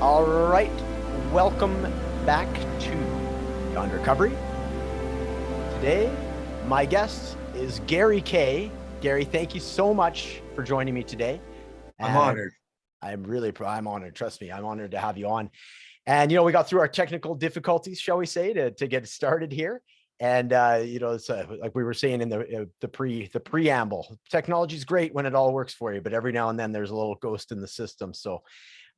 All right, welcome back to Beyond Recovery. Today, my guest is Gary K. Gary, thank you so much for joining me today. I'm honored. I'm honored. Trust me, I'm honored to have you on. And, we got through our technical difficulties, shall we say, to get started here. And, it's like we were saying in the preamble, technology is great when it all works for you, but every now and then there's a little ghost in the system. So,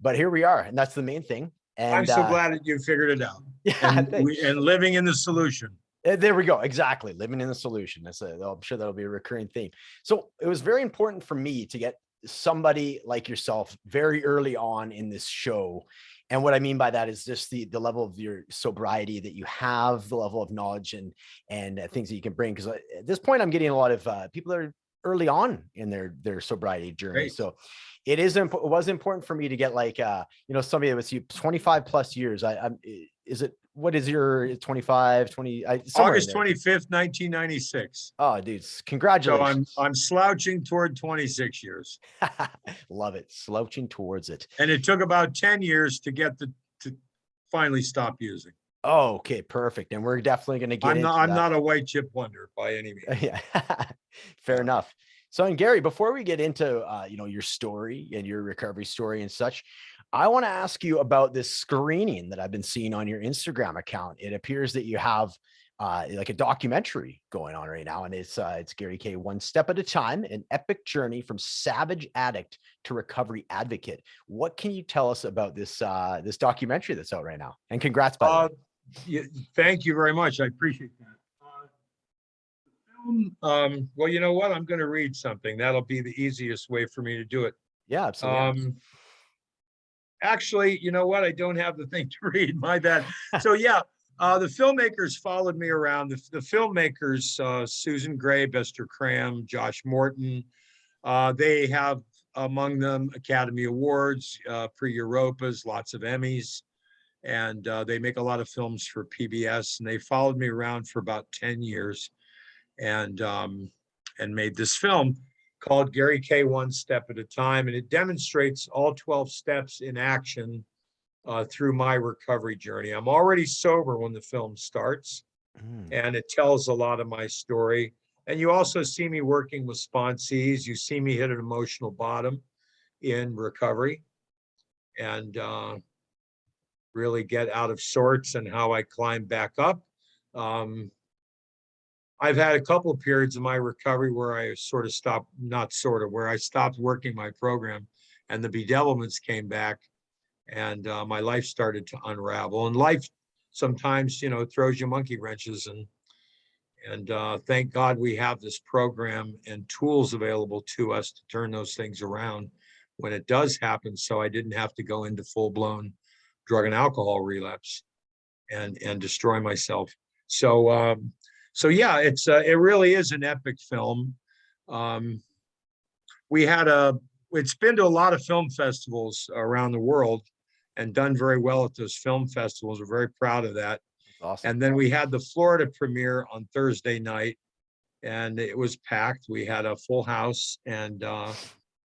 but here we are, and that's the main thing. And I'm so glad that you figured it out. Yeah, and living in the solution. There we go. Exactly. Living in the solution. I'm sure that'll be a recurring theme. So it was very important for me to get somebody like yourself very early on in this show. And what I mean by that is just the level of your sobriety that you have, the level of knowledge and things that you can bring. Because at this point, I'm getting a lot of people that are early on in their sobriety journey. Great. So it was important for me to get like somebody that was 25 plus years. What is your 25, 20? August 25th, 1996. Oh, dude, congratulations. So I'm slouching toward 26 years. Love it. Slouching towards it. And it took about 10 years to get to finally stop using. Oh, okay, perfect. And we're definitely going to get I'm not a white chip wonder by any means. Yeah. Fair enough. So, and Gary, before we get into, your story and your recovery story and such, I want to ask you about this screening that I've been seeing on your Instagram account. It appears that you have like a documentary going on right now, and it's Gary K. One Step at a Time, an epic journey from savage addict to recovery advocate. What can you tell us about this documentary that's out right now? And congrats, by the way. Thank you very much. I appreciate that. Well, you know what? I'm going to read something. That'll be the easiest way for me to do it. Yeah, absolutely. Actually, you know what? I don't have the thing to read. My bad. So yeah, the filmmakers followed me around. The filmmakers, Susan Gray, Bester Cram, Josh Morton, they have among them Academy Awards, pre-Europas, lots of Emmys, and they make a lot of films for PBS. And they followed me around for about 10 years. And made this film called Gary K. One Step at a Time. And it demonstrates all 12 steps in action through my recovery journey. I'm already sober when the film starts, and it tells a lot of my story. And you also see me working with sponsees. You see me hit an emotional bottom in recovery and really get out of sorts and how I climb back up. I've had a couple of periods of my recovery where I where I stopped working my program and the bedevilments came back and my life started to unravel. And life sometimes, throws you monkey wrenches and thank God we have this program and tools available to us to turn those things around when it does happen. So I didn't have to go into full-blown drug and alcohol relapse and destroy myself. So yeah, it really is an epic film. It's been to a lot of film festivals around the world and done very well at those film festivals. We're very proud of that. Awesome. And then we had the Florida premiere on Thursday night and it was packed. We had a full house and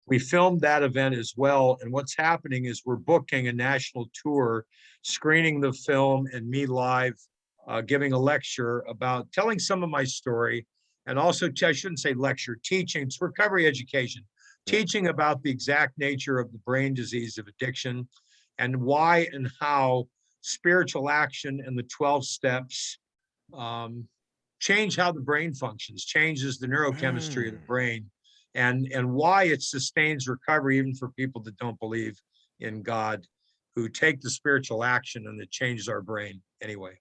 we filmed that event as well. And what's happening is we're booking a national tour, screening the film and me live, giving a lecture about telling some of my story, and also I shouldn't say lecture, teaching, it's recovery education, teaching about the exact nature of the brain disease of addiction and why and how spiritual action and the 12 steps change how the brain functions, changes the neurochemistry of the brain, and why it sustains recovery even for people that don't believe in God, who take the spiritual action and it changes our brain anyway.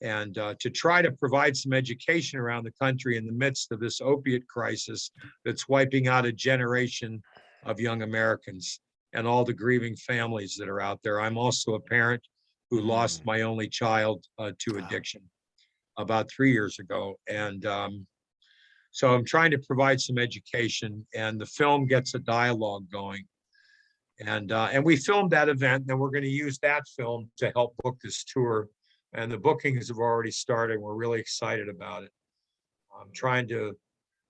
And to try to provide some education around the country in the midst of this opiate crisis that's wiping out a generation of young Americans and all the grieving families that are out there. I'm also a parent who lost my only child to addiction about 3 years ago. And so I'm trying to provide some education, and the film gets a dialogue going. And we filmed that event, and then we're going to use that film to help book this tour. And the bookings have already started. We're really excited about it. I'm trying to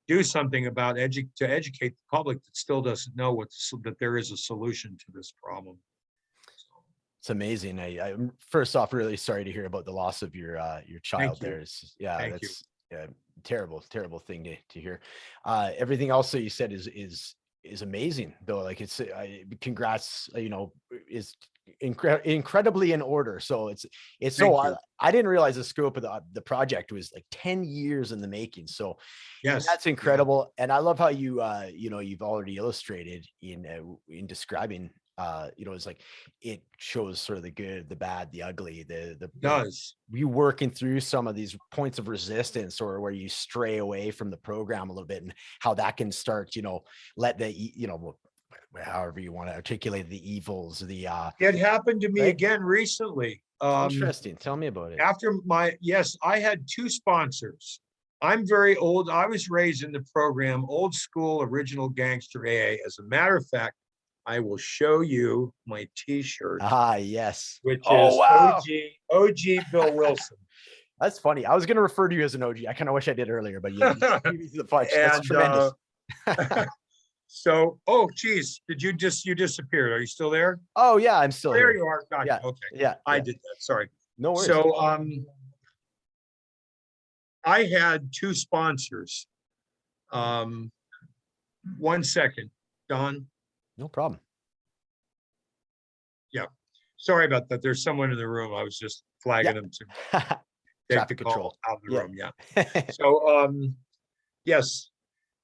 do something about to educate the public that still doesn't know that there is a solution to this problem. It's amazing. I'm first off really sorry to hear about the loss of your child Thank you. there. Yeah, Thank you. that's terrible, terrible thing to hear. Everything else that you said is amazing though. Like congrats, is incredibly in order. So it's so Thank you. I didn't realize the scope of the project was like 10 years in the making. So Yes. that's Yeah. incredible. And I love how you've already illustrated in describing, it's like it shows sort of the good, the bad, the ugly, It does. you working through some of these points of resistance or where you stray away from the program a little bit and how that can start, let however you want to articulate the evils, It happened to me right. again recently. Interesting. Tell me about it. Yes, I had two sponsors. I'm very old. I was raised in the program, old school, original gangster AA. As a matter of fact, I will show you my T-shirt, Yes. which Oh, is wow. OG Bill Wilson. That's funny. I was going to refer to you as an OG. I kind of wish I did earlier, but you beat me to the punch. That's And tremendous. so, oh, geez, you disappeared? Are you still there? Oh yeah, I'm still Oh, there here. you are. Gotcha. Yeah. Okay, Yeah. I Yeah. did that. Sorry. No worries. So, I had two sponsors. Um, 1 second, Don. No problem. Yeah, sorry about that. There's someone in the room. I was just flagging Yeah. them to take the Traffic call control. out of the Yeah. room. Yeah. So, yes,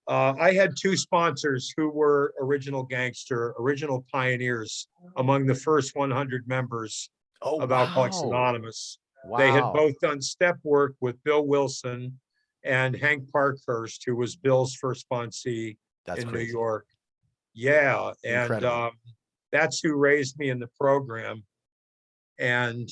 I had two sponsors who were original gangster, original pioneers among the first 100 members Oh of Alcoholics wow. Anonymous. They had Wow. both done step work with Bill Wilson and Hank Parkhurst, who was Bill's first sponsee That's in New crazy. York. Yeah, and Incredible. that's who raised me in the program. And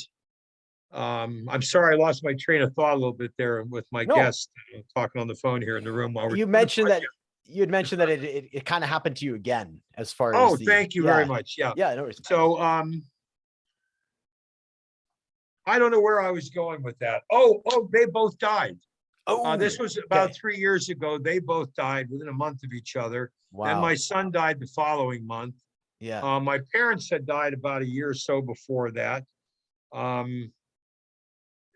I'm sorry I lost my train of thought a little bit there with my No, guest talking on the phone here in the room while we're you doing the mentioned that podcast. you had mentioned that it kind of happened to you again as far as Oh, thank you very much. Yeah. yeah, no worries. So I don't know where I was going with that. Oh, they both died. This Oh, was okay. about 3 years ago. They both died within a month of each other. Then my Wow. son died the following month. Yeah. My parents had died about a year or so before that. Um,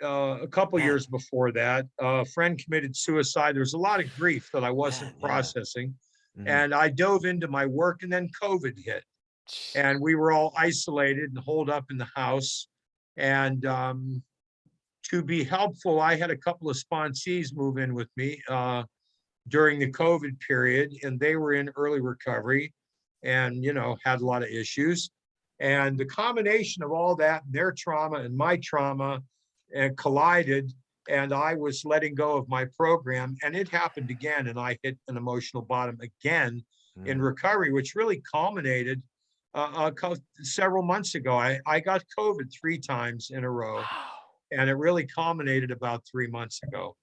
a couple Man, years before that, a friend committed suicide. There was a lot of grief that I wasn't man, yeah. processing. Mhm. And I dove into my work, and then COVID hit. And we were all isolated and holed up in the house. And to be helpful, I had a couple of sponsees move in with me during the COVID period, and they were in early recovery and, had a lot of issues. And the combination of all that, their trauma and my trauma, collided, and I was letting go of my program, and it happened again, and I hit an emotional bottom again in Mm. recovery, which really culminated several months ago. I got COVID 3 times in a row, Wow. and it really culminated about 3 months ago.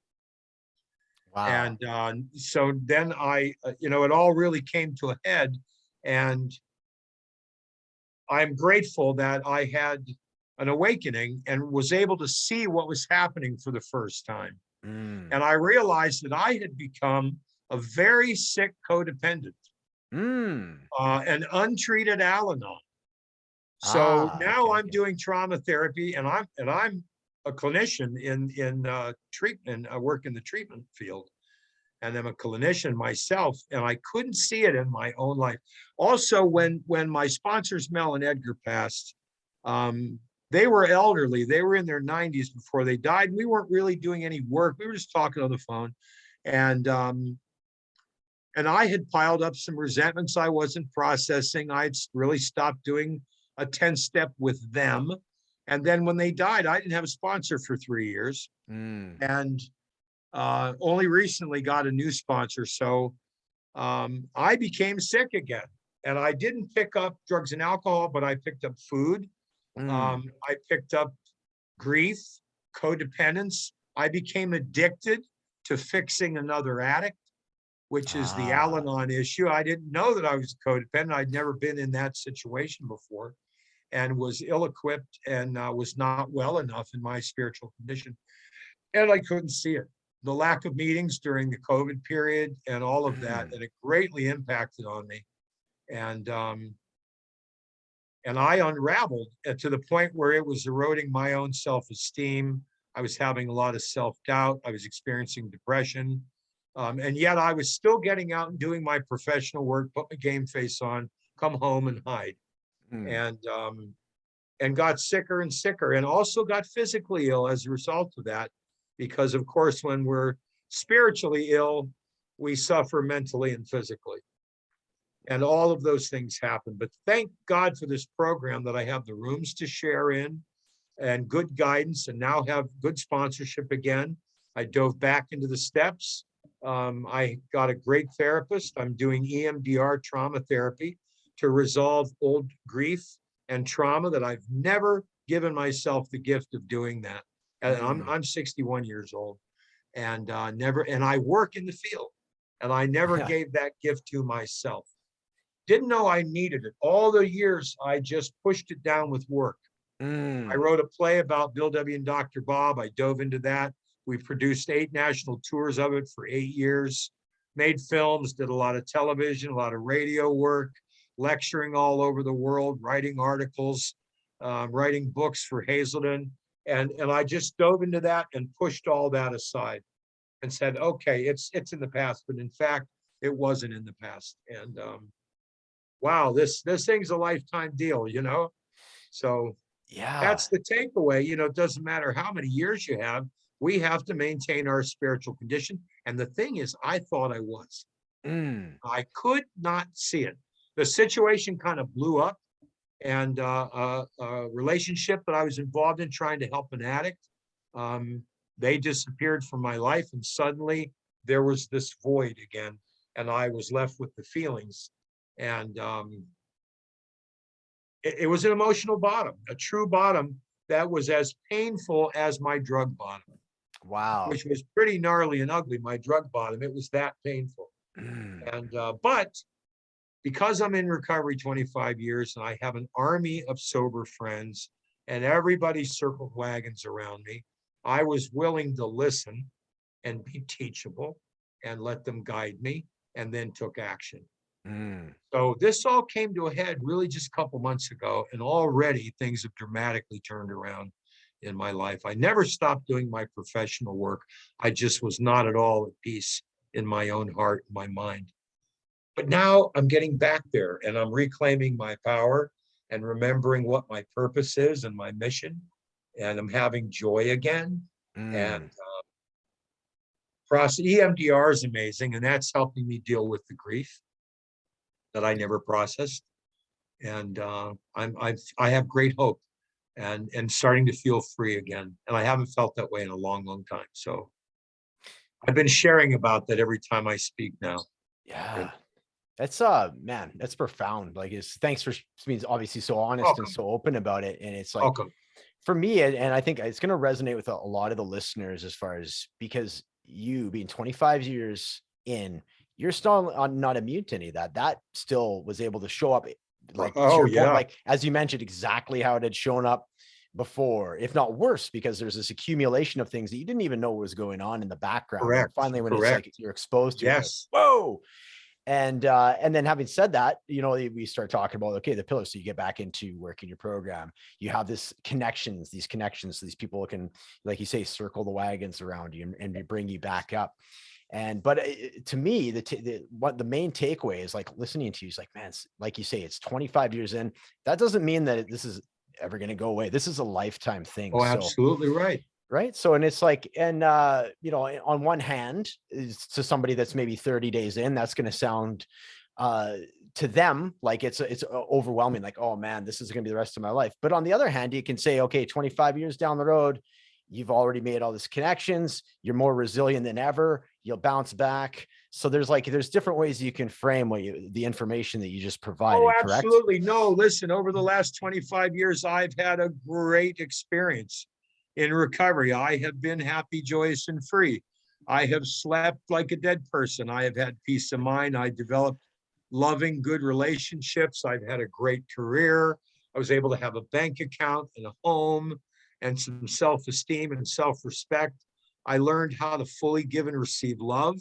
Wow. And so then it all really came to a head, and I'm grateful that I had an awakening and was able to see what was happening for the first time. Mm. And I realized that I had become a very sick codependent, Mm. an untreated Al-Anon. So Ah, now okay, I'm okay. doing trauma therapy, and I'm a clinician in treatment. I work in the treatment field, and I'm a clinician myself, and I couldn't see it in my own life. Also, when my sponsors Mel and Edgar passed, um, they were elderly. They were in their 90s before they died. We weren't really doing any work. We were just talking on the phone, and I had piled up some resentments I wasn't processing. I'd really stopped doing a 10-step with them. And then when they died, I didn't have a sponsor for 3 years. Mm. And only recently got a new sponsor. So I became sick again. And I didn't pick up drugs and alcohol, but I picked up food. Mm. I picked up grief, codependence. I became addicted to fixing another addict, which is the Ah. Al-Anon issue. I didn't know that I was codependent. I'd never been in that situation before, and was ill-equipped, and was not well enough in my spiritual condition. And I couldn't see it. The lack of meetings during the COVID period and all of that, Mm. and it greatly impacted on me. And And I unraveled to the point where it was eroding my own self-esteem. I was having a lot of self-doubt. I was experiencing depression. And yet I was still getting out and doing my professional work, put my game face on, come home and hide. Mm. And got sicker and sicker, and also got physically ill as a result of that. Because of course, when we're spiritually ill, we suffer mentally and physically. And all of those things happen. But thank God for this program that I have the rooms to share in and good guidance, and now have good sponsorship again. I dove back into the steps. I got a great therapist. I'm doing EMDR trauma therapy to resolve old grief and trauma that I've never given myself the gift of doing that. And I'm 61 years old, and and I work in the field, and I never gave that gift to myself. Didn't know I needed it. All the years I just pushed it down with work. I wrote a play about Bill W. and Dr. Bob. I dove into that. We produced 8 national tours of it for 8 years, made films, did a lot of television, a lot of radio work, lecturing all over the world, writing articles, writing books for Hazelden. And I just dove into that and pushed all that aside and said, okay, it's in the past. But in fact, it wasn't in the past. And wow, this thing's a lifetime deal, you know? So Yeah. that's the takeaway. You know, it doesn't matter how many years you have, we have to maintain our spiritual condition. And the thing is, I thought I was. I could not see it. The situation kind of blew up, and a relationship that I was involved in trying to help an addict, they disappeared from my life, and suddenly there was this void again, and I was left with the feelings. And it was an emotional bottom, a true bottom that was as painful as my drug bottom, Wow. which was pretty gnarly and ugly. My drug bottom, it was that painful. And but because I'm in recovery 25 years and I have an army of sober friends and everybody circled wagons around me, I was willing to listen and be teachable and let them guide me, and then took action. So this all came to a head really just a couple months ago, and already things have dramatically turned around in my life. I never stopped doing my professional work. I just was not at all at peace in my own heart, my mind. But now I'm getting back there, and I'm reclaiming my power and remembering what my purpose is and my mission. And I'm having joy again. And EMDR is amazing, and that's helping me deal with the grief that I never processed. And I have great hope, and starting to feel free again. And I haven't felt that way in a long, long time. So I've been sharing about that every time I speak now. Yeah. That's man, that's profound. Like, it's thanks for being obviously so honest and Welcome, so open about it. And it's like, welcome. for me, and I think it's going to resonate with a lot of the listeners, as far as, because you being 25 years in, you're still not immune to any of that. That still was able to show up, like, to Oh your point, yeah, like, as you mentioned, exactly how it had shown up before, if not worse, because there's this accumulation of things that you didn't even know was going on in the background. And correct, finally, when it's like correct. you're exposed to it, you're like, Yes. whoa. And then having said that, you know, we start talking about, okay, the pillars. So you get back into working your program, you have these connections, so these people can, like you say, circle the wagons around you and bring you back up. And, but to me, what the main takeaway is, like, listening to you is like, man, like you say, it's 25 years in. That doesn't mean that this is ever going to go away. This is a lifetime thing. Oh, So, absolutely right. right. So, and it's like, and, you know, on one hand, is to somebody that's maybe 30 days in, that's going to sound, to them, like it's overwhelming. Like, oh man, this is going to be the rest of my life. But on the other hand, you can say, okay, 25 years down the road, you've already made all these connections. You're more resilient than ever. You'll bounce back. So there's different ways you can frame the information that you just Oh, provided. Correct. absolutely. No, listen, over the last 25 years, I've had a great experience in recovery. I have been happy, joyous, and free. I have slept like a dead person. I have had peace of mind. I developed loving, good relationships. I've had a great career. I was able to have a bank account and a home and some self-esteem and self-respect. I learned how to fully give and receive love,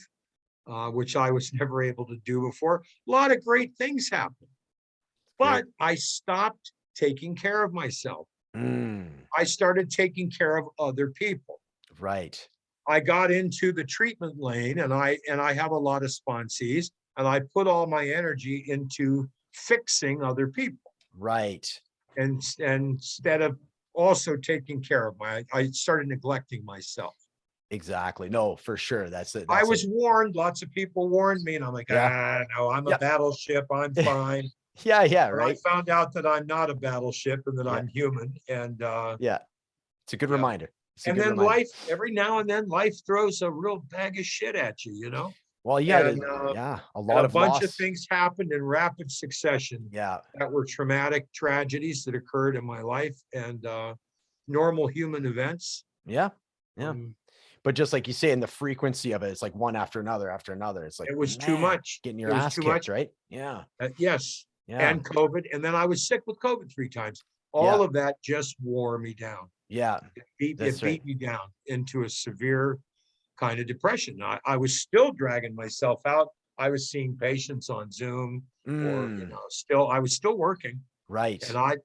which I was never able to do before. A lot of great things happened. But Great. I stopped taking care of myself. Mm, I started taking care of other people. right. I got into the treatment lane, and I have a lot of sponsees, and I put all my energy into fixing other people. Right. And instead of also taking care of I started neglecting myself. Exactly. No, for sure. That's it. I That's it. was warned, lots of people warned me, and I'm like, Yeah. no, I'm a Yeah. battleship, I'm fine. Yeah. Yeah. But I Right. found out that I'm not a battleship and that Yeah. I'm human. And Yeah. It's a good yeah. reminder. It's a And good then reminder. life, every now and then, life throws a real bag of shit at you, you know? Well, you had And a, yeah, a and lot a of bunch of loss. things happened in rapid succession Yeah. that were traumatic tragedies that occurred in my life, and normal human events. Yeah. Yeah. Um, But just like you say, in the frequency of it, it's like one after another after another. It's like, it was too man, much. getting It your was ass too kicked, much. right? Yeah. Yes, Yeah. and COVID, and then I was sick with COVID 3 times. Yeah. All of that just wore me down. Yeah. It That's right. beat me down into a severe kind of depression. I was still dragging myself out. I was seeing patients on Zoom, or Mm, still I was still working, and right.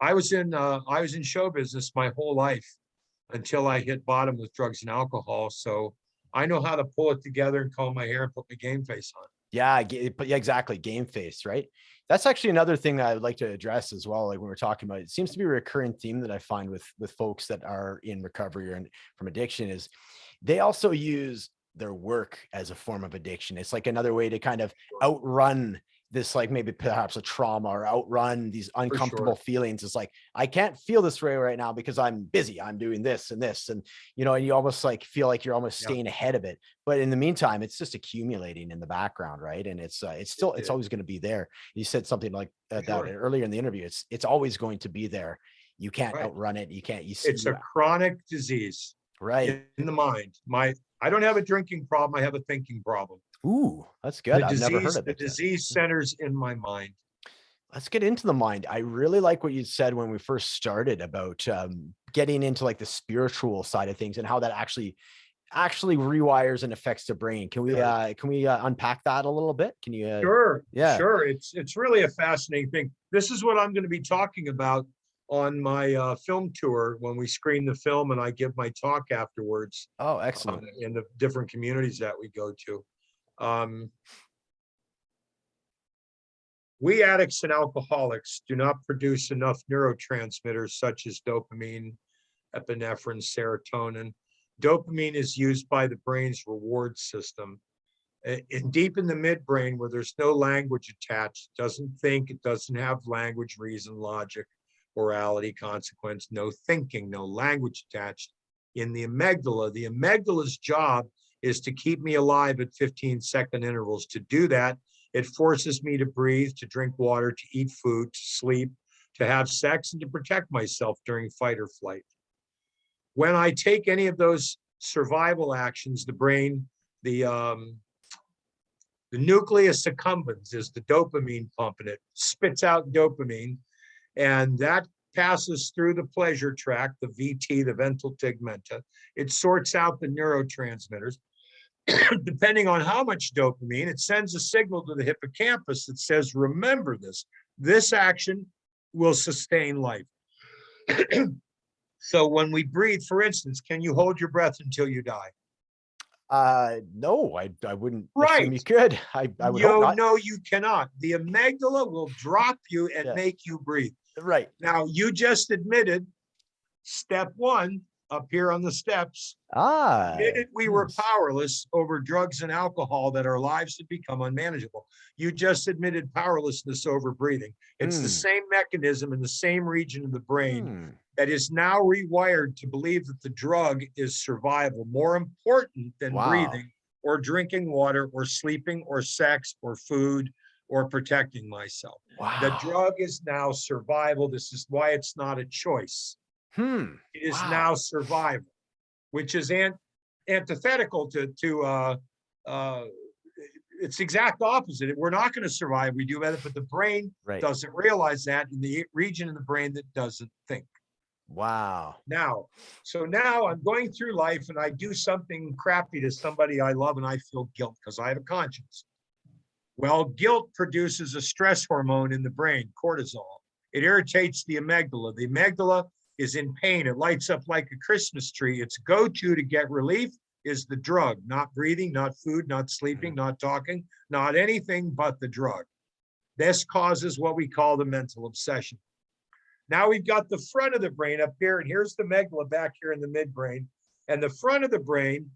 I was in show business my whole life until I hit bottom with drugs and alcohol. So I know how to pull it together and comb my hair and put my game face on. Yeah, but yeah, exactly. Game face, right? That's actually another thing that I would like to address as well. Like when we're talking about, it seems to be a recurring theme that I find with folks that are in recovery or from addiction is they also use their work as a form of addiction. It's like another way to kind of outrun this, like maybe perhaps a trauma, or outrun these For uncomfortable sure. feelings. It's like, I can't feel this way right now because I'm busy. I'm doing this and this. And, and you almost like feel like you're almost Yeah, staying ahead of it. But in the meantime, it's just accumulating in the background, right? And it's it still, it's did. always going to be there. You said something like For that sure. earlier in the interview. It's always going to be there. You can't Right. outrun it. You can't, It's a chronic disease right. in the mind. I don't have a drinking problem. I have a thinking problem. Ooh, that's good. The I've never heard disease, of the it. disease centers in my mind. Let's get into the mind. I really like what you said when we first started about getting into like the spiritual side of things and how that actually rewires and affects the brain. Can we Does. unpack that a little bit? Can you Sure, yeah. sure. It's really a fascinating thing. This is what I'm going to be talking about on my film tour when we screen the film and I give my talk afterwards, Oh, excellent. in the different communities that we go to. Um, we addicts and alcoholics do not produce enough neurotransmitters such as dopamine, epinephrine, serotonin. Dopamine is used by the brain's reward system. And deep in the midbrain, where there's no language attached, doesn't think, it doesn't have language, reason, logic, morality, consequence, no thinking, no language attached. In the amygdala's job is to keep me alive at 15-second intervals. To do that, it forces me to breathe, to drink water, to eat food, to sleep, to have sex, and to protect myself during fight or flight. When I take any of those survival actions, the brain, the nucleus accumbens is the dopamine pump, and it spits out dopamine, and that passes through the pleasure tract, the VT, the ventral tegmenta. It sorts out the neurotransmitters. Depending on how much dopamine, it sends a signal to the hippocampus that says, remember this. This action will sustain life. So when we breathe, for instance, can you hold your breath until you die? No, I wouldn't assume Right. you could. I would hope not. No, you cannot. The amygdala will drop you and Yeah. make you breathe. Right. Now, you just admitted step one up here on the steps. Admitted we were Yes. powerless over drugs and alcohol, that our lives had become unmanageable. You just admitted powerlessness over breathing. It's the same mechanism in the same region of the brain that is now rewired to believe that the drug is survival, more important than Wow. breathing or drinking water or sleeping or sex or food or protecting myself. The Wow. drug is now survival. This is why it's not a choice. It is Wow. now survival, which is antithetical to it's exact opposite. We're not going to survive. We do better, but the brain Right. doesn't realize that, in the region of the brain that doesn't think. Wow. Now I'm going through life and I do something crappy to somebody I love and I feel guilt because I have a conscience. Well, guilt produces a stress hormone in the brain, cortisol. It irritates the amygdala. The amygdala is in pain. It lights up like a Christmas tree. Its go-to to get relief is the drug, not breathing, not food, not sleeping, not talking, not anything but the drug. This causes what we call the mental obsession. Now we've got the front of the brain up here, and here's the amygdala back here in the midbrain. And the front of the brain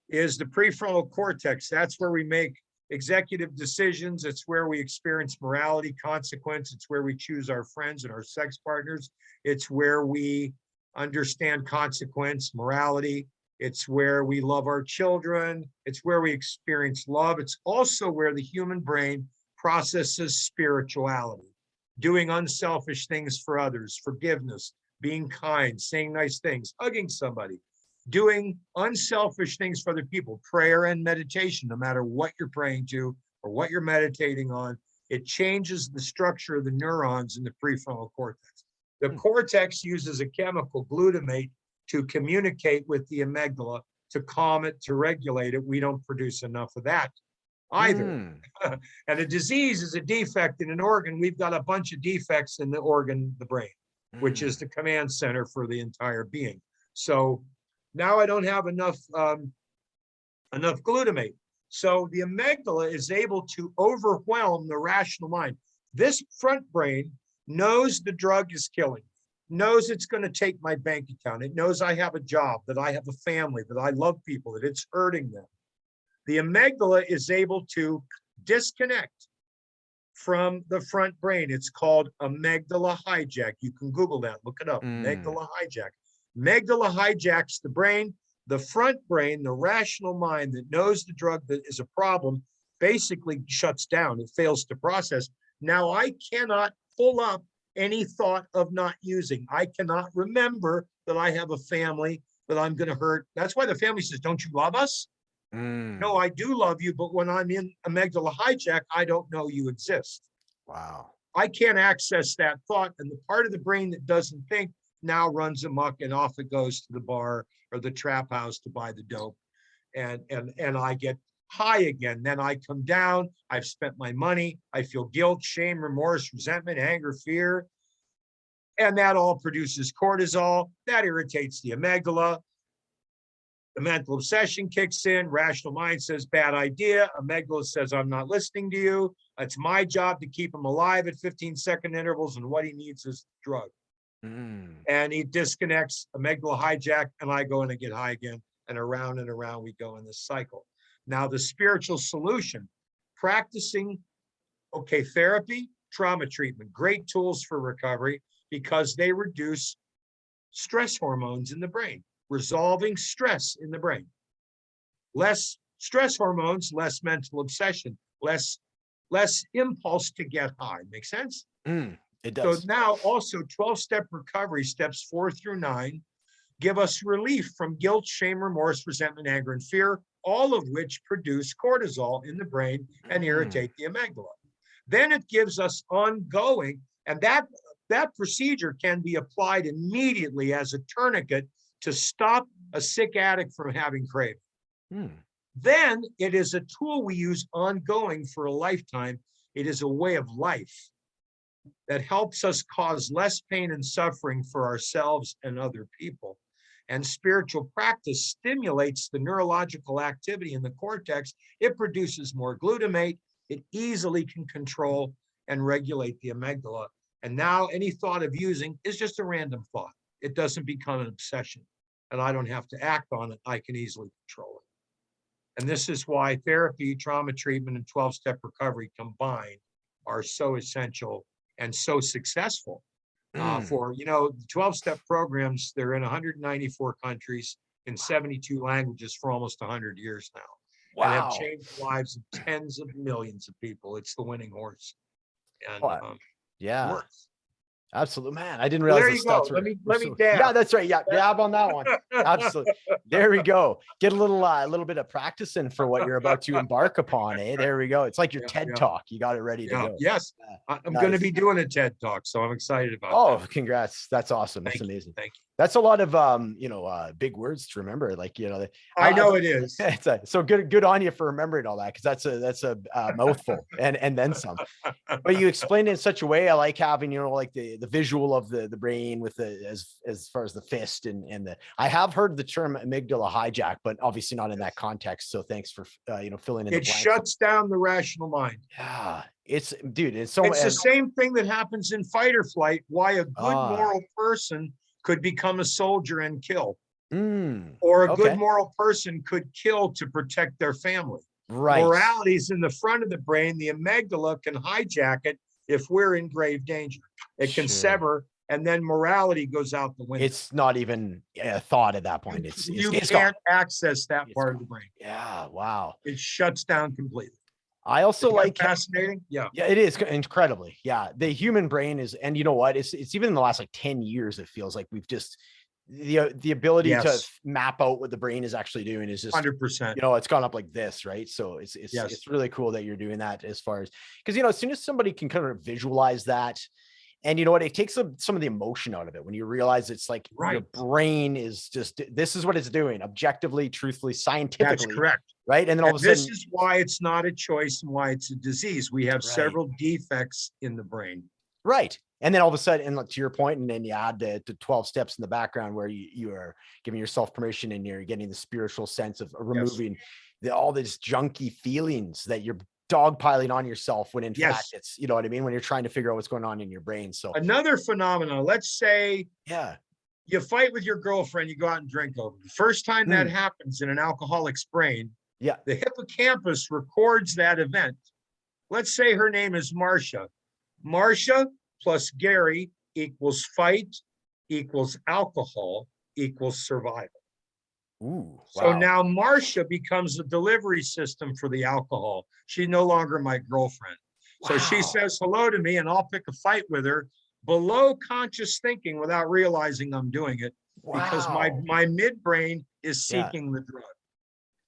is the prefrontal cortex. That's where we make executive decisions. It's where we experience morality, consequence. It's where we choose our friends and our sex partners. It's where we understand consequence, morality. It's where we love our children. It's where we experience love. It's also where the human brain processes spirituality, doing unselfish things for others, forgiveness, being kind, saying nice things, hugging somebody, doing unselfish things for other people, prayer and meditation, no matter what you're praying to or what you're meditating on, it changes the structure of the neurons in the prefrontal cortex. The cortex uses a chemical, glutamate, to communicate with the amygdala, to calm it, to regulate it. We don't produce enough of that either. And a disease is a defect in an organ. We've got a bunch of defects in the organ, the brain, which is the command center for the entire being. So now I don't have enough glutamate. So the amygdala is able to overwhelm the rational mind. This front brain knows the drug is killing, knows it's going to take my bank account. It knows I have a job, that I have a family, that I love people, that it's hurting them. The amygdala is able to disconnect from the front brain. It's called amygdala hijack. You can Google that, look it up, amygdala hijack. Amygdala hijacks the brain. The front brain, the rational mind that knows the drug that is a problem, basically shuts down. It fails to process. Now I cannot pull up any thought of not using. I cannot remember that I have a family that I'm going to hurt. That's why the family says, don't you love us? No, I do love you, but when I'm in amygdala hijack, I don't know you exist. Wow. I can't access that thought. And the part of the brain that doesn't think now runs amok, and off it goes to the bar or the trap house to buy the dope. And I get high again. Then I come down. I've spent my money. I feel guilt, shame, remorse, resentment, anger, fear. And that all produces cortisol. That irritates the amygdala. The mental obsession kicks in. Rational mind says, bad idea. Amygdala says, I'm not listening to you. It's my job to keep him alive at 15-second intervals, and what he needs is drug. And he disconnects, amygdala hijack, and I go in and get high again. And around we go in this cycle. Now, the spiritual solution, practicing, therapy, trauma treatment, great tools for recovery because they reduce stress hormones in the brain, resolving stress in the brain. Less stress hormones, less mental obsession, less impulse to get high. Make sense? It does. So now also 12-step recovery, steps 4 through 9, give us relief from guilt, shame, remorse, resentment, anger, and fear, all of which produce cortisol in the brain and irritate the amygdala. Then it gives us ongoing, and that procedure can be applied immediately as a tourniquet to stop a sick addict from having craving. Then it is a tool we use ongoing for a lifetime. It is a way of life that helps us cause less pain and suffering for ourselves and other people. And spiritual practice stimulates the neurological activity in the cortex. It produces more glutamate. It easily can control and regulate the amygdala. And now any thought of using is just a random thought. It doesn't become an obsession. And I don't have to act on it. I can easily control it. And this is why therapy, trauma treatment, and 12-step recovery combined are so essential and so successful. For 12-step programs, they're in 194 countries in 72 languages for almost 100 years now. Wow. And have changed the lives of tens of millions of people. It's the winning horse. And yeah, works. Absolutely, man. I didn't Well, realize there the you go. stats Let me so, dab. yeah, that's right. Yeah, dab on that one. Absolutely. There we go. Get a little bit of practicing for what you're about to embark upon. There we go. It's like your TED talk. You got it ready to go. Yes, I'm going to be doing a TED talk, so I'm excited about that. Congrats. That's awesome. That's amazing. Thank you. That's a lot of big words to remember. Like, I know it is. so good on you for remembering all that, because that's a mouthful and then some. But you explained it in such a way. I like having, like the visual of the brain with the as far as the fist and the. I have heard the term amygdala hijack, but obviously not in that context. So thanks for filling in the It blanks. shuts down the rational mind. Yeah, it's dude. It's so. It's the same thing that happens in fight or flight. Why a good moral person could become a soldier and kill, or a good moral person could kill to protect their family. Right. Morality is in the front of the brain. The amygdala can hijack it if we're in grave danger. It can sever, and then morality goes out the window. It's not even a thought at that point. You it's can't access that part of the brain. Yeah. Wow. It shuts down completely. I also like fascinating. Yeah. Yeah, it is incredibly. Yeah. The human brain is, and you know what? It's even in the last like 10 years, it feels like we've just the ability to map out what the brain is actually doing is just 100%. It's gone up like this, right? So it's really cool that you're doing that, as far as, because as soon as somebody can kind of visualize that, and you know what, it takes some of the emotion out of it when you realize it's like your brain is just, this is what it's doing objectively, truthfully, scientifically. That's correct. Right. And then all of a sudden, this is why it's not a choice and why it's a disease. We have several defects in the brain. Right. And then all of a sudden, and to your point, and then you add the 12 steps in the background where you are giving yourself permission, and you're getting the spiritual sense of removing all these junky feelings that you're dogpiling on yourself, when in fact it's, you know what I mean, when you're trying to figure out what's going on in your brain. So another phenomenon, let's say you fight with your girlfriend, you go out and drink over. The first time that happens in an alcoholic's brain, the hippocampus records that event. Let's say her name is Marcia. Marcia plus Gary equals fight equals alcohol equals survival. Ooh, so now Marcia becomes a delivery system for the alcohol. She's no longer my girlfriend. So she says hello to me, and I'll pick a fight with her below conscious thinking without realizing I'm doing it, because my midbrain is seeking the drug.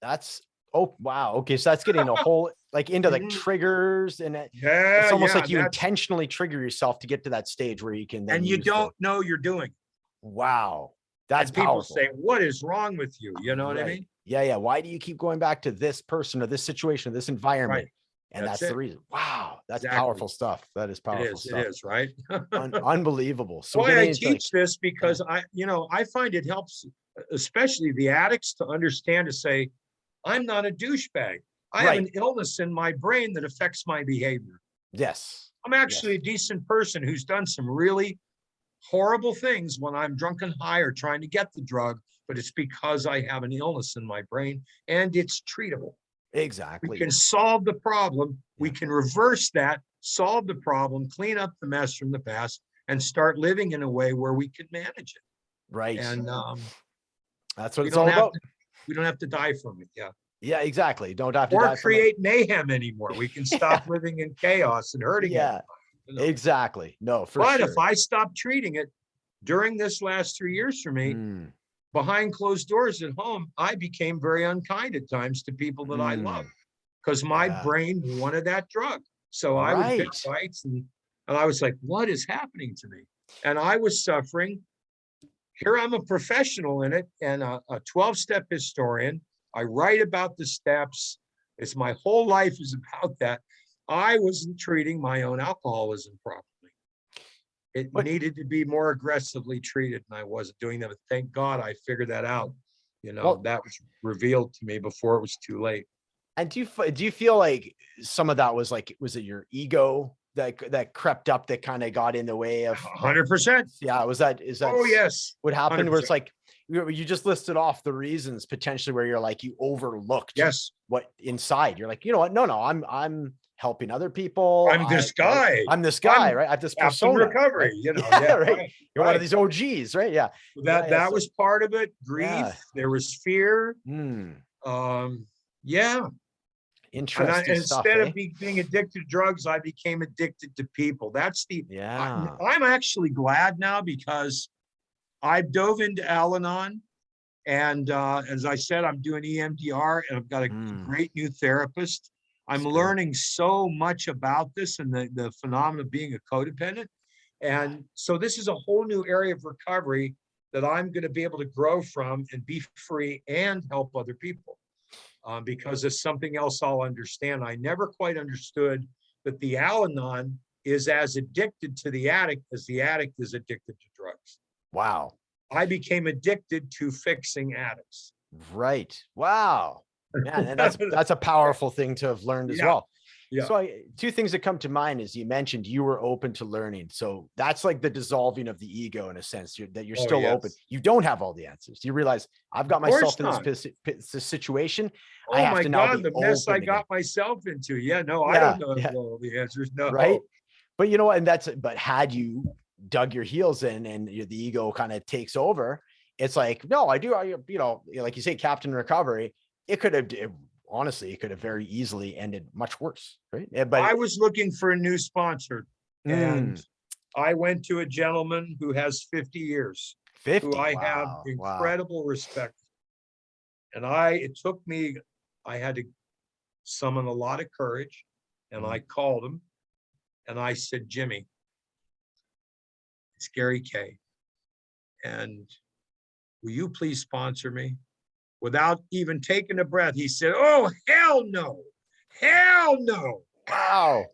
That's okay. So that's getting a whole like into like triggers, and it's almost like you intentionally trigger yourself to get to that stage where you can then and you don't know you're doing. Wow. That's and people powerful. say, what is wrong with you? You know what I mean? Yeah. Why do you keep going back to this person or this situation or this environment? And that's the reason. Wow. That's powerful stuff. That is powerful stuff. It is, right? Unbelievable. So why I teach this, because I find it helps, especially the addicts, to understand, to say, I'm not a douchebag. I have an illness in my brain that affects my behavior. Yes. I'm actually a decent person who's done some really horrible things when I'm drunk and high or trying to get the drug, but it's because I have an illness in my brain, and it's treatable. Exactly. We can solve the problem. We can reverse that, solve the problem, clean up the mess from the past, and start living in a way where we can manage it. Right. And that's what it's all about. We don't have to die from it. Yeah, exactly. Don't have to or create mayhem anymore. We can stop living in chaos and hurting it. Exactly. No, for sure. But if I stopped treating it during this last 3 years for me, behind closed doors at home, I became very unkind at times to people that I love, because my brain wanted that drug. So I would pick fights, and I was like, what is happening to me? And I was suffering. Here I'm a professional in it, and a 12-step historian. I write about the steps. It's my whole life is about that. I wasn't treating my own alcoholism properly. It needed to be more aggressively treated, and I wasn't doing that. But thank God I figured that out. That was revealed to me before it was too late. And do you feel like some of that was it your ego that crept up, that kind of got in the way of 100%? Yeah. Is that oh yes, what happened? 100%. Where it's like you just listed off the reasons potentially where you're like, you overlooked what inside. You're like, you know what? No, I'm helping other people. I'm this guy. I'm this guy, right? I have this persona. Recovery, right? Right. You're one of these OGs, right? Yeah. That was part of it. Grief. There was fear. Interesting stuff. Instead of being addicted to drugs, I became addicted to people. That's I'm actually glad now, because I've dove into Al-Anon, and as I said, I'm doing EMDR, and I've got a great new therapist. I'm learning so much about this and the phenomenon of being a codependent. And so this is a whole new area of recovery that I'm going to be able to grow from and be free and help other people. Because it's something else I'll understand. I never quite understood that the Al-Anon is as addicted to the addict as the addict is addicted to drugs. Wow. I became addicted to fixing addicts. Right. Wow. Man, and that's a powerful thing to have learned as well. Yeah. So two things that come to mind is you mentioned you were open to learning. So that's like the dissolving of the ego in a sense, that you're still open. You don't have all the answers. You realize I've got myself in this situation. I have to now be the mess I got myself into. Yeah, no, I don't know all the answers. No. Right. But you know what? And but had you dug your heels in and the ego kind of takes over, it's like, no, I do. Like you say, Captain Recovery, it could have, honestly, it could have very easily ended much worse, right? But I was looking for a new sponsor, and I went to a gentleman who has 50 years, 50, who I have incredible respect. And I had to summon a lot of courage, and I called him, and I said, Jimmy, it's Gary K. And will you please sponsor me? Without even taking a breath, he said, oh, hell no. Hell no. Wow.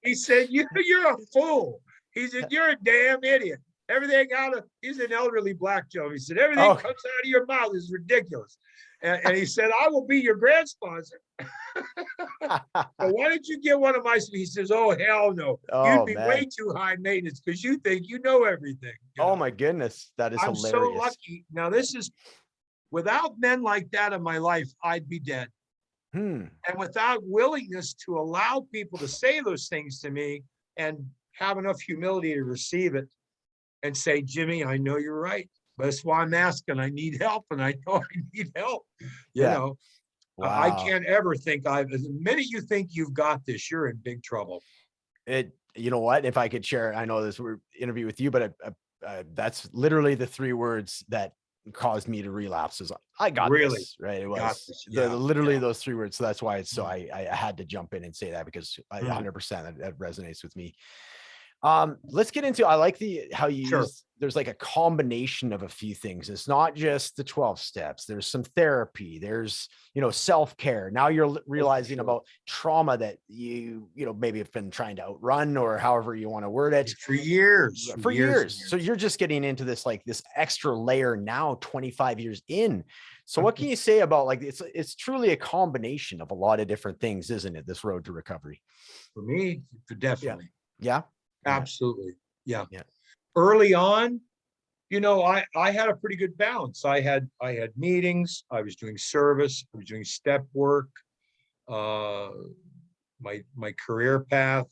He said, you're a fool. He said, you're a damn idiot. Everything he's an elderly black gentleman. He said, everything comes out of your mouth is ridiculous. And he said, I will be your grant sponsor. But why don't you get one of my, he says, oh, hell no. You'd be way too high maintenance because you think you know everything. My goodness. That is hilarious. I'm so lucky. Now, without men like that in my life, I'd be dead. And without willingness to allow people to say those things to me and have enough humility to receive it and say, Jimmy, I know you're right. That's why I'm asking. I need help, and I know I need help. You know, I can't ever think the minute you think you've got this, you're in big trouble. You know what? If I could share, I know this interview with you, but that's literally the 3 words that caused me to relapse. Is I got this, right? It was literally those 3 words. So that's why it's so I had to jump in and say that, because 100% that resonates with me. Let's get into, I like how you use, there's like a combination of a few things. It's not just the 12 steps. There's some therapy. There's, self-care. Now you're realizing about trauma that you maybe have been trying to outrun, or however you want to word it, for years. So you're just getting into this, like this extra layer now, 25 years in. So what can you say about, like, it's truly a combination of a lot of different things, isn't it? This road to recovery. For me, definitely. Yeah. Absolutely. Yeah. Early on, I had a pretty good balance. I had meetings, I was doing service, I was doing step work, my career path,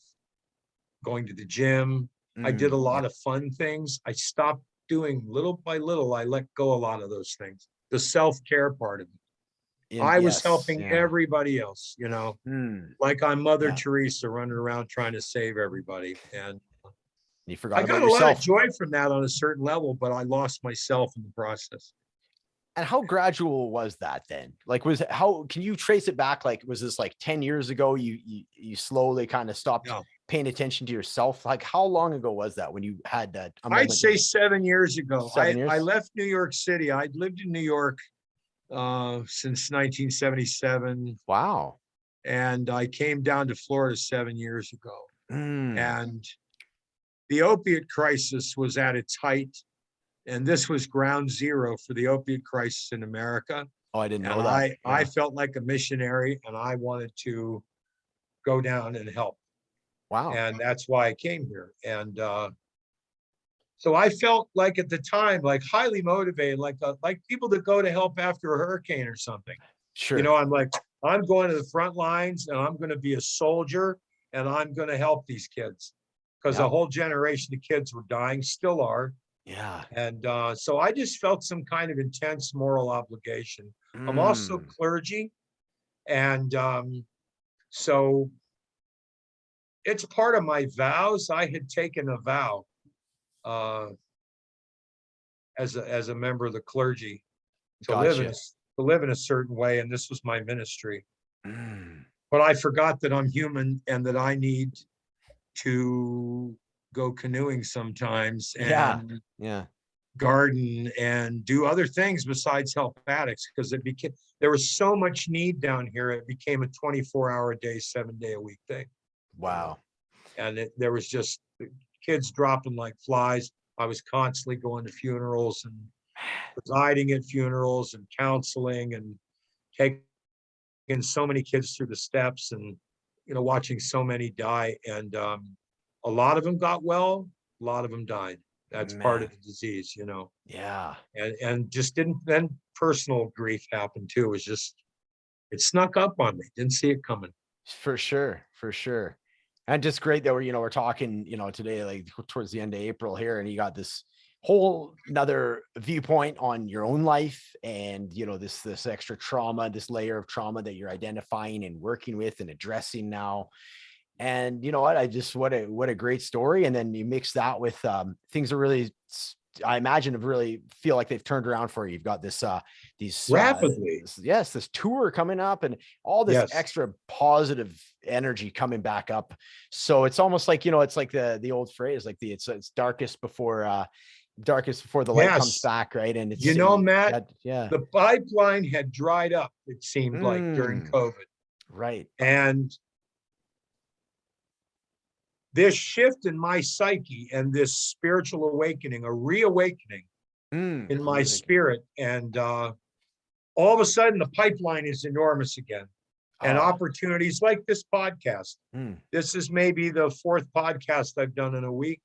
going to the gym. I did a lot of fun things. I stopped doing little by little. I let go a lot of those things. The self-care part of it. I was helping everybody else, like I'm Mother Teresa running around trying to save everybody. And you forgot I got about yourself. A lot of joy from that on a certain level, but I lost myself in the process. And how gradual was that then? Like, can you trace it back? Like, was this like 10 years ago? You slowly kind of stopped paying attention to yourself. Like, how long ago was that when you had that? I'd say 7 years ago. 7 years? I left New York City. I'd lived in New York since 1977. Wow. And I came down to Florida 7 years ago. And the opiate crisis was at its height. And this was ground zero for the opiate crisis in America. Oh, I didn't know that. I felt like a missionary, and I wanted to go down and help. Wow. And that's why I came here. And so I felt like at the time, like highly motivated, like people that go to help after a hurricane or something. Sure. I'm like, I'm going to the front lines, and I'm going to be a soldier, and I'm going to help these kids, because a whole generation of kids were dying, still are. Yeah. And so I just felt some kind of intense moral obligation. I'm also clergy. And so it's part of my vows. I had taken a vow as a member of the clergy to live in a certain way. And this was my ministry. But I forgot that I'm human and that I need to go canoeing sometimes. And garden and do other things besides help addicts, because there was so much need down here. It became a 24-hour a day, 7-day a week thing. Wow. And there was just kids dropping like flies. I was constantly going to funerals and presiding at funerals and counseling and taking so many kids through the steps, and watching so many die. And a lot of them got well, a lot of them died. That's part Man. of the disease. Yeah. And just didn't. Then personal grief happened too. It was just, it snuck up on me. Didn't see it coming. For sure. For sure. And just great that we're talking, today, like towards the end of April here, and you got this whole another viewpoint on your own life, and this extra trauma, this layer of trauma that you're identifying and working with and addressing now. And you know what? What a great story. And then you mix that with things are really, I imagine, have really feel like they've turned around for you. You've got Rapidly. this tour coming up, and all this Yes. extra positive energy coming back up. So it's almost like, it's like the old phrase, like it's darkest before the light comes Yes. back, right? And it's Matt, yeah. the pipeline had dried up, it seemed like, during COVID. Right. And this shift in my psyche and this spiritual awakening, a reawakening in my spirit. And all of a sudden, the pipeline is enormous again. And opportunities like this podcast. This is maybe the 4th podcast I've done in a week.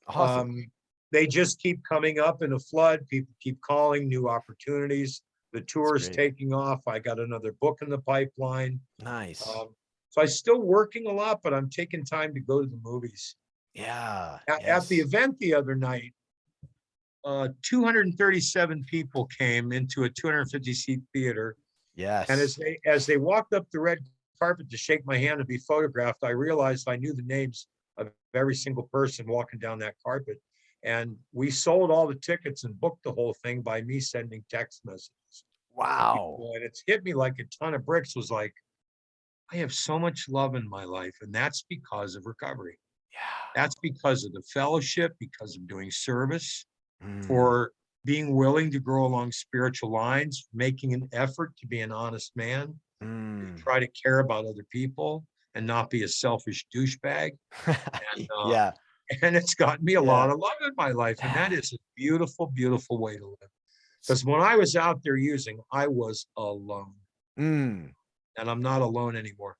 Awesome. They just keep coming up in a flood. People keep calling, new opportunities. The tour is taking off. I got another book in the pipeline. Nice. So I'm still working a lot, but I'm taking time to go to the movies. Yeah. At the event the other night, 237 people came into a 250-seat theater. Yes. And as they walked up the red carpet to shake my hand and be photographed, I realized I knew the names of every single person walking down that carpet. And we sold all the tickets and booked the whole thing by me sending text messages. Wow. And it's hit me like a ton of bricks. Was like, I have so much love in my life, and that's because of recovery. Yeah. That's because of the fellowship, because of doing service, for being willing to grow along spiritual lines, making an effort to be an honest man, try to care about other people and not be a selfish douchebag. And, yeah. And it's gotten me a lot of love in my life. And that is a beautiful, beautiful way to live. Because when I was out there using, I was alone. And I'm not alone anymore.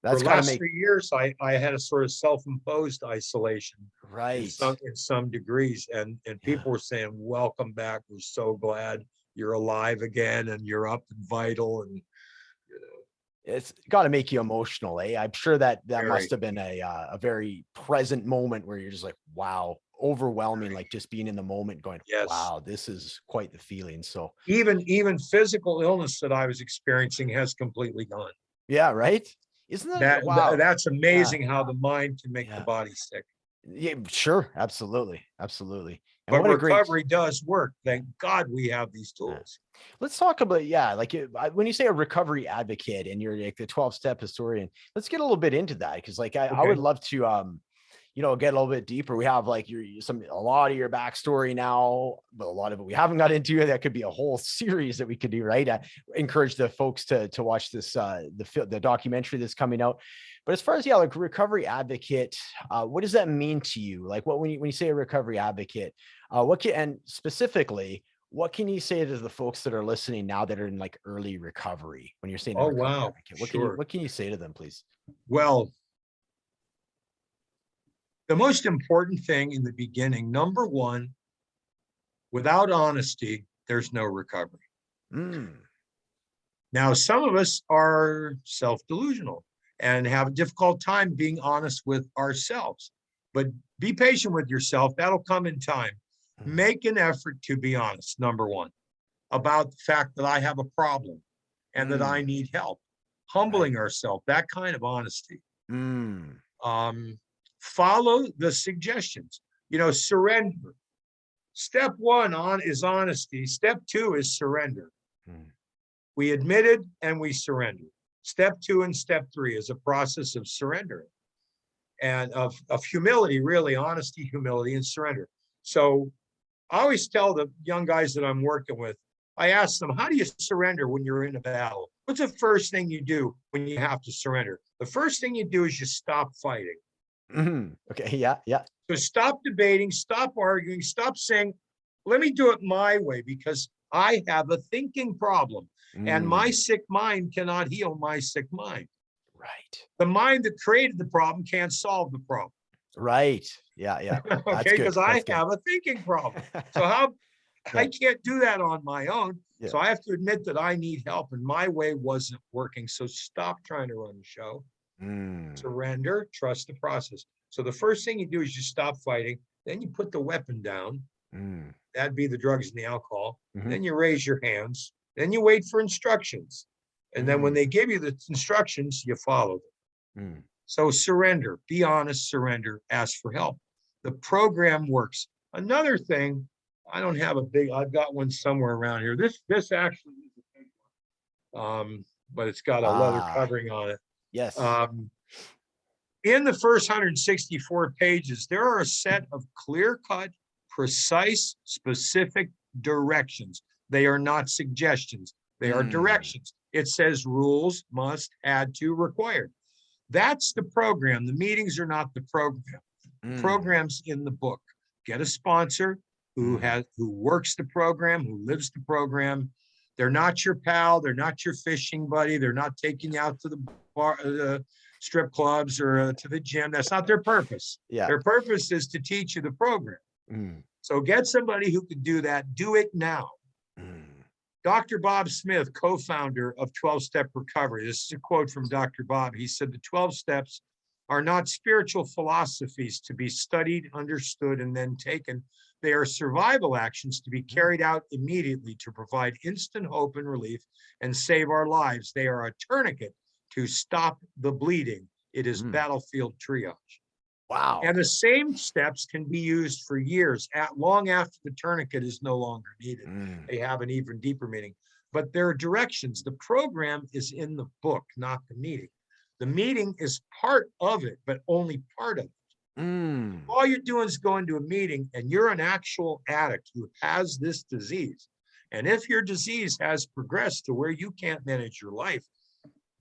That's For the last 3 years, I had a sort of self-imposed isolation, right, in some degrees, and people were saying, "Welcome back. We're so glad you're alive again, and you're up and vital." And it's got to make you emotional, eh? I'm sure that Very. must have been a very present moment where you're just like, wow, overwhelming, like just being in the moment, going, Yes. wow, this is quite the feeling. So even physical illness that I was experiencing has completely gone. Yeah, right. Isn't that wow? That's amazing how the mind can make the body sick. Yeah, sure, absolutely, absolutely. And But what a recovery does work. Thank God we have these tools. Let's talk about, like when you say a recovery advocate and you're like the 12-step historian, let's get a little bit into that. Cause like, I would love to, get a little bit deeper. We have like a lot of your backstory now, but a lot of it we haven't got into. That could be a whole series that we could do, right? I encourage the folks to watch this, the documentary that's coming out. But as far as, like recovery advocate, what does that mean to you? Like when you say a recovery advocate, and specifically, what can you say to the folks that are listening now that are in like early recovery when you're saying, oh, wow, advocate, what can you say to them, please? Well, the most important thing in the beginning, number one, without honesty, there's no recovery. Now, some of us are self-delusional and have a difficult time being honest with ourselves, but be patient with yourself. That'll come in time. Make an effort to be honest, number one, about the fact that I have a problem and that I need help. Humbling ourselves, that kind of honesty. Follow the suggestions, surrender. Step one is honesty. Step two is surrender. We admitted and we surrendered. Step two and step three is a process of surrendering and of humility, really, honesty, humility, and surrender. So I always tell the young guys that I'm working with, I ask them, how do you surrender when you're in a battle? What's the first thing you do when you have to surrender? The first thing you do is you stop fighting. Okay. Yeah. Yeah. So stop debating, stop arguing, stop saying, let me do it my way because I have a thinking problem and my Mm, sick mind cannot heal my sick mind. right. The mind that created the problem can't solve the problem. Right. Yeah. Yeah. That's Okay, good. because I That's good. have a thinking problem. So how I Yeah. can't do that on my own. Yeah. So I have to admit that I need help and my way wasn't working. So stop trying to run the show, Mm, surrender, trust the process. So the first thing you do is you stop fighting, then you put the weapon down. mm, That'd be the drugs and the alcohol. mhm, Then you raise your hands, then you wait for instructions. And then when mm, they give you the instructions, you follow them. mm. So surrender, be honest, surrender, ask for help. The program works. Another thing, I don't have a big, I've got one somewhere around here. This actually is a big one, but it's got a leather Ah, covering on it. yes. Um, in the first 164 pages, there are a set of clear-cut, precise, specific directions. They are not suggestions. They are Mm, directions. It says rules, must, had to, required. That's the program. The meetings are not the program. The mm, program's in the book. Get a sponsor mm, who works the program, who lives the program. They're not your pal. They're not your fishing buddy. They're not taking you out to the bar, strip clubs, or to the gym. That's not their purpose. yeah. Their purpose is to teach you the program. Mm, So get somebody who can do that. Do it now. mm, Dr. Bob Smith, co-founder of 12-Step Recovery. This is a quote from Dr. Bob. He said, the 12 steps are not spiritual philosophies to be studied, understood, and then taken. They are survival actions to be mm, carried out immediately to provide instant hope and relief and save our lives. They are a tourniquet to stop the bleeding. It is mm. battlefield triage. Wow. And the same steps can be used for years, long after the tourniquet is no longer needed. Mm, They have an even deeper meaning. But there are directions. The program is in the book, not the meeting. The meeting is part of it, but only part of it. mm, All you're doing is going to a meeting and you're an actual addict who has this disease. And if your disease has progressed to where you can't manage your life,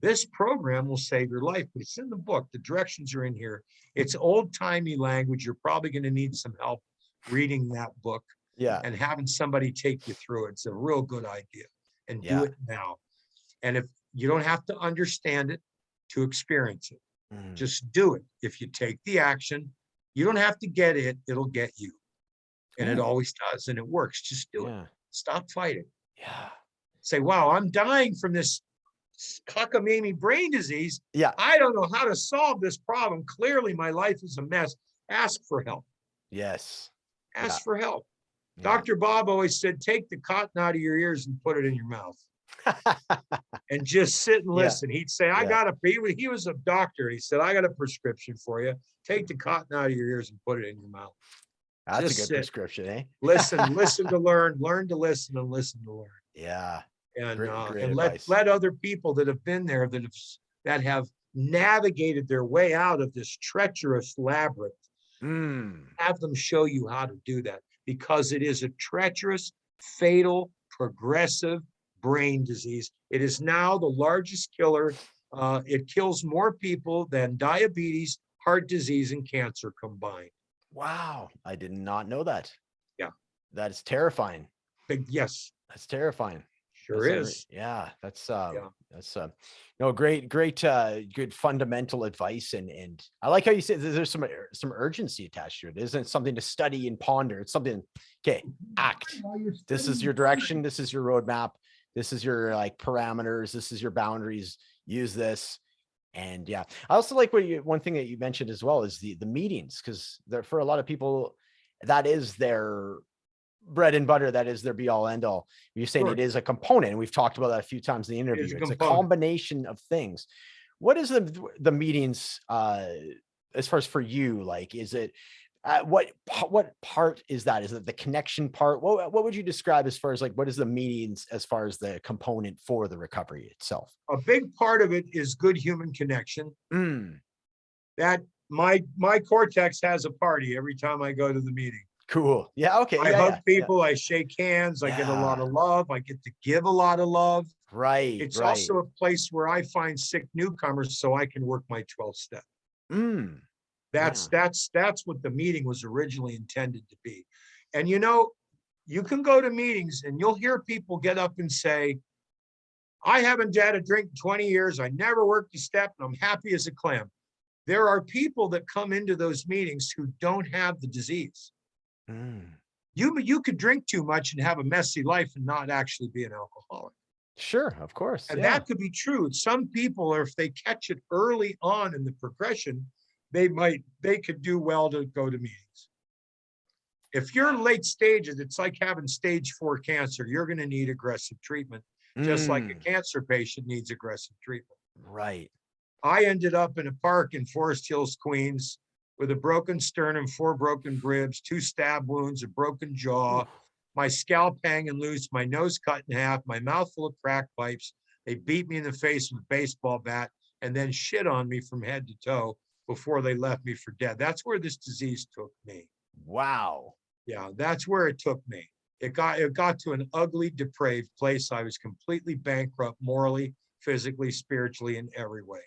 this program will save your life, but it's in the book. The directions are in here. It's old-timey language. You're probably going to need some help reading that book yeah. and having somebody take you through it. It's a real good idea. And do Yeah. it now. And if you don't have to understand it to experience it, Mm, just do it. If you take the action, you don't have to get it, it'll get you. And it ooh, always does. And it works. Just do it. yeah. Stop fighting. Yeah. Say, wow, I'm dying from this cockamamie brain disease. Yeah. I don't know how to solve this problem. Clearly, my life is a mess. Ask for help. Yes. Yeah. Ask for help. Yeah. Dr. Bob always said, take the cotton out of your ears and put it in your mouth and just sit and Yeah. listen. He'd say, Yeah. he was a doctor. He said, I got a prescription for you. Take the cotton out of your ears and put it in your mouth. That's a Just good sit, prescription, eh? listen to learn to listen and listen to learn. Yeah. Great And advice. let other people that have been there that have navigated their way out of this treacherous labyrinth, Mm, have them show you how to do that, because it is a treacherous, fatal, progressive brain disease. It is now the largest killer. It kills more people than diabetes, heart disease, and cancer combined. wow. I did not know that. Yeah, That is terrifying. big yes, That's terrifying. sure is. Yeah, Yeah. that's no great good fundamental advice and I like how you said there's some urgency attached to it. It isn't something to study and ponder. It's something, okay, act. While you're This is studying, your direction, this is your roadmap, this is your like parameters, this is your boundaries. Use this. And yeah, I also like one thing that you mentioned as well is the meetings, because for a lot of people, that is their bread and butter, that is their be all end all. You're saying it sure, is a component, and we've talked about that a few times in the it is interview. a It's a component. combination of things. What is the meetings as far as for you? Like, is it what part is that? Is it the connection part? What would you describe as far as like what is the meetings as far as the component for the recovery itself? A big part of it is good human connection. Mm, That my cortex has a party every time I go to the meeting. Cool. Yeah. Okay. I Yeah. hug Yeah. Yeah. people, I shake hands, I get a lot Yeah. of love, I get to give a lot of love. Right. It's Right. also a place where I find sick newcomers so I can work my 12 step. Mm. That's Yeah. that's what the meeting was originally intended to be. And you know, you can go to meetings and you'll hear people get up and say, I haven't had a drink in 20 years. I never worked a step and I'm happy as a clam. There are people that come into those meetings who don't have the disease. Mm. You could drink too much and have a messy life and not actually be an alcoholic. Sure. Of course. And Yeah. that could be true. Some people, or if they catch it early on in the progression, they could do well to go to meetings. If you're late stages, it's like having stage 4 cancer. You're going to need aggressive treatment, just like Mm. a cancer patient needs aggressive treatment. Right. I ended up in a park in Forest Hills, Queens, with a broken sternum, 4 broken ribs, 2 stab wounds, a broken jaw, Ooh. my scalp hanging loose, my nose cut in half, my mouth full of crack pipes. They beat me in the face with a baseball bat and then shit on me from head to toe before they left me for dead. That's where this disease took me. Wow. Yeah, that's where it took me. It got to an ugly, depraved place. I was completely bankrupt morally, physically, spiritually, in every way,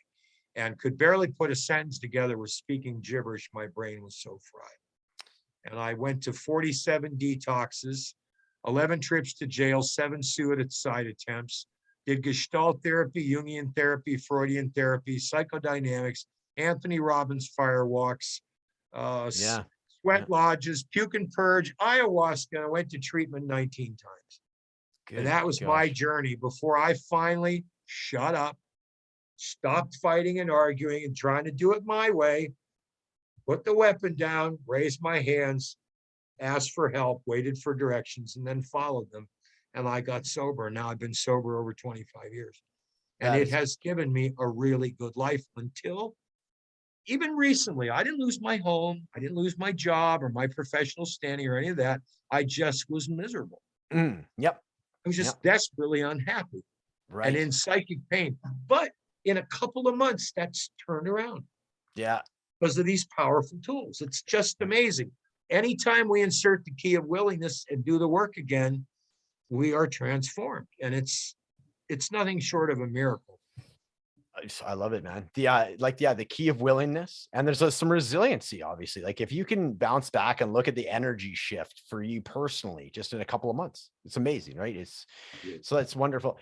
and could barely put a sentence together with speaking gibberish. My brain was so fried. And I went to 47 detoxes, 11 trips to jail, 7 suicide attempts, did Gestalt therapy, Jungian therapy, Freudian therapy, psychodynamics, Anthony Robbins firewalks, Yeah. sweat Yeah. lodges, puke and purge, ayahuasca. I went to treatment 19 times. And Good that was my gosh. journey before I finally shut up, stopped fighting and arguing and trying to do it my way, put the weapon down, raised my hands, asked for help, waited for directions, and then followed them. And I got sober. Now I've been sober over 25 years. And That it is has given me a really good life until even recently. I didn't lose my home. I didn't lose my job or my professional standing or any of that. I just was miserable. Yep. I was just Yep. desperately unhappy and Right. in psychic pain. But in a couple of months, that's turned around Yeah. because of these powerful tools. It's just amazing. Anytime we insert the key of willingness and do the work again, we are transformed. And it's nothing short of a miracle. I love it, man. The key of willingness, and there's some resiliency, obviously. Like if you can bounce back and look at the energy shift for you personally, just in a couple of months, it's amazing, right? So that's wonderful.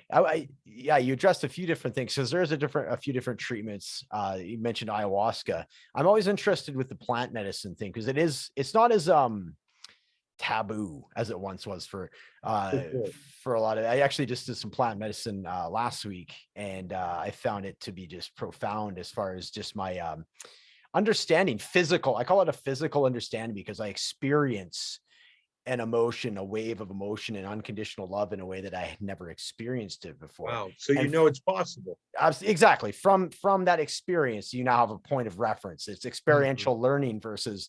Yeah, you addressed a few different things because there's a few different treatments. You mentioned ayahuasca. I'm always interested with the plant medicine thing because it's not as taboo as it once was uh for a lot of. I actually just did some plant medicine last week, and I found it to be just profound as far as just my understanding physical. I call it a physical understanding because I experience an emotion, a wave of emotion and unconditional love in a way that I had never experienced it before. Wow. So you And know it's possible. exactly from that experience, you now have a point of reference. It's Mhm. experiential learning versus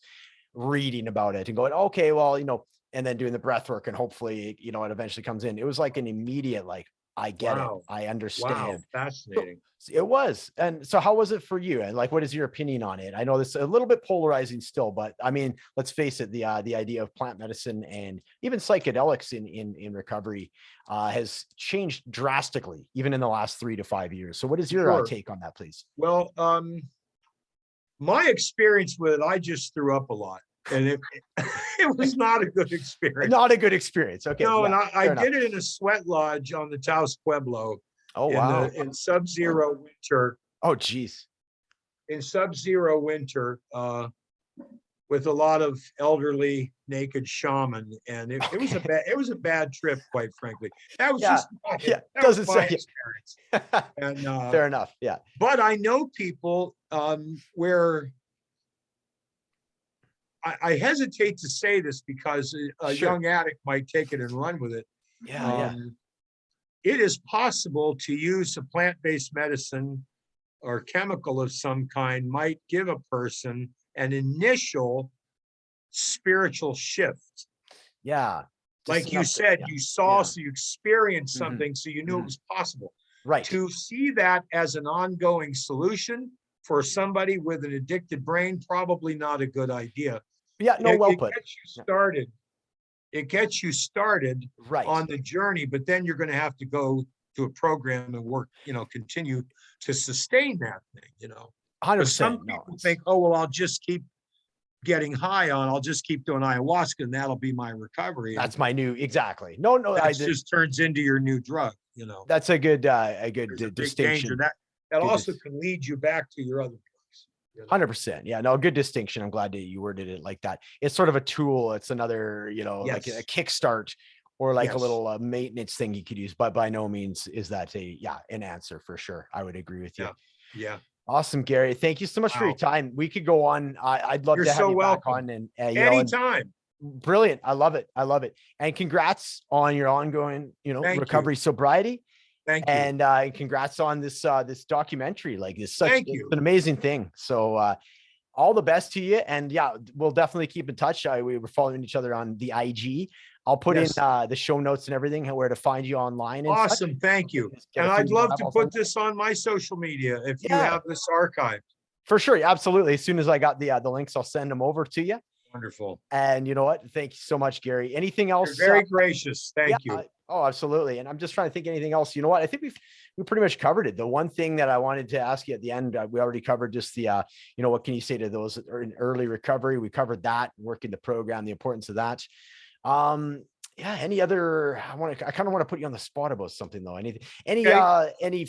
reading about it and going, okay, well, and then doing the breath work and hopefully, it eventually comes in. It was like an immediate, like, I get it. Wow. I Wow. understand. So Fascinating. it was. And so how was it for you? And like, what is your opinion on it? I know this is a little bit polarizing still, but I mean, let's face it, the idea of plant medicine and even psychedelics in recovery has changed drastically, even in the last 3 to 5 years. So what is your Sure. take on that, please? Well, my experience with it, I just threw up a lot. And it was not a good experience. Not a good experience. Okay. No, Yeah. and I Fair enough. did it in a sweat lodge on the Taos Pueblo Oh, wow. in sub-zero winter, Oh, geez. with a lot of elderly naked shaman. And it was Okay. it was a bad trip, quite frankly. That was Yeah. just my, Yeah. that was Doesn't my say. experience. And Fair enough. Yeah. but I know people where I hesitate to say this because a Sure. young addict might take it and run with it. Yeah. Yeah. Um, it is possible to use a plant-based medicine or chemical of some kind might give a person an initial spiritual shift. Yeah. Just Like you enough to, said, yeah. you saw, Yeah. so you experienced Mhm. something, so you knew it Mhm. was possible. Right. To see that as an ongoing solution for somebody with an addicted brain, probably not a good idea. Yeah, no, well It put. gets you Yeah. started. It gets you started Right. on the journey, but then you're going to have to go to a program and work, continue to sustain that thing, because some 100%. No, people think, oh, well, I'll just keep getting high I'll just keep doing ayahuasca and that'll be my recovery. And that's my new, exactly. No, no, that just turns into your new drug, that's a good There's a big danger distinction. that Good also can lead you back to your other drugs. 100%. Yeah, no, good distinction. I'm glad that you worded it like that. It's sort of a tool. It's another, like a Yes. kickstart or like a Yes. little maintenance thing you could use, but by no means is that an answer for sure. I would agree with you. Yeah. Yeah. Awesome, Gary. Thank you so much for your Wow. time. We could go on. I'd love You're to have so you back welcome. on and, Anytime. brilliant. I love it. I love it. And congrats on your ongoing, Thank recovery, you. sobriety. Thank you. And congrats on this documentary. Like it's Thank you. an amazing thing. So all the best to you. And yeah, we'll definitely keep in touch. We were following each other on the IG. I'll put Yes. in the show notes and everything, where to find you online. And Awesome. such. Thank you. Just get And a few I'd love to eyeballs on put that. this on my social media if you Yeah. have this archived. For sure. Absolutely. As soon as I got the links, I'll send them over to you. Wonderful. And you know what? Thank you so much, Gary. Anything else? You're very gracious. Thank you. Oh, absolutely. And I'm just trying to think anything else. You know what? I think we pretty much covered it. The one thing that I wanted to ask you at the end, we already covered just the, what can you say to those that are in early recovery? We covered that, working the program, the importance of that. Yeah. Any other, I kind of want to put you on the spot about something though. Any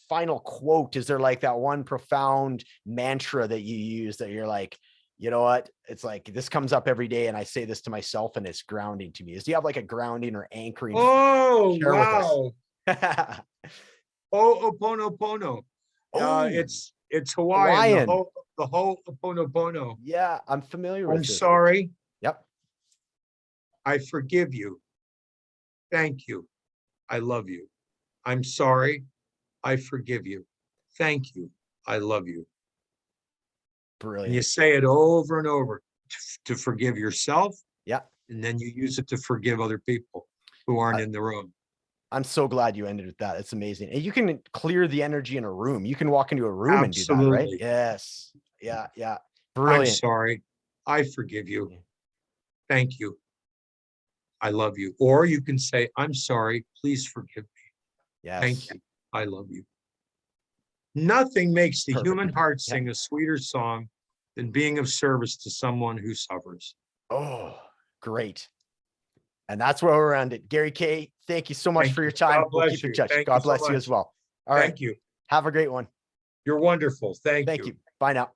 final quote? Is there like that one profound mantra that you use that you're like, you know what? It's like, this comes up every day and I say this to myself and it's grounding to me. Do you have like a grounding or anchoring? Oh, wow. Ho'oponopono. It's Hawaiian. The Ho'oponopono. Yeah, I'm familiar with it. I'm sorry. Yep. I forgive you. Thank you. I love you. I'm sorry. I forgive you. Thank you. I love you. Brilliant. And you say it over and over to forgive yourself. Yeah. And then you use it to forgive other people who aren't in the room. I'm so glad you ended with that. It's amazing. And you can clear the energy in a room. You can walk into a room and do that, right? Yes. Yeah. Yeah. Brilliant. I'm sorry. I forgive you. Thank you. I love you. Or you can say, I'm sorry. Please forgive me. Yes. Thank you. I love you. Nothing makes the human heart sing a sweeter song than being of service to someone who suffers. Oh, great. And that's where we're at. Gary K, thank you so much for your time. We'll keep in touch. God bless you as well. All right. Thank you. Have a great one. You're wonderful. Thank you. Thank you. Bye now.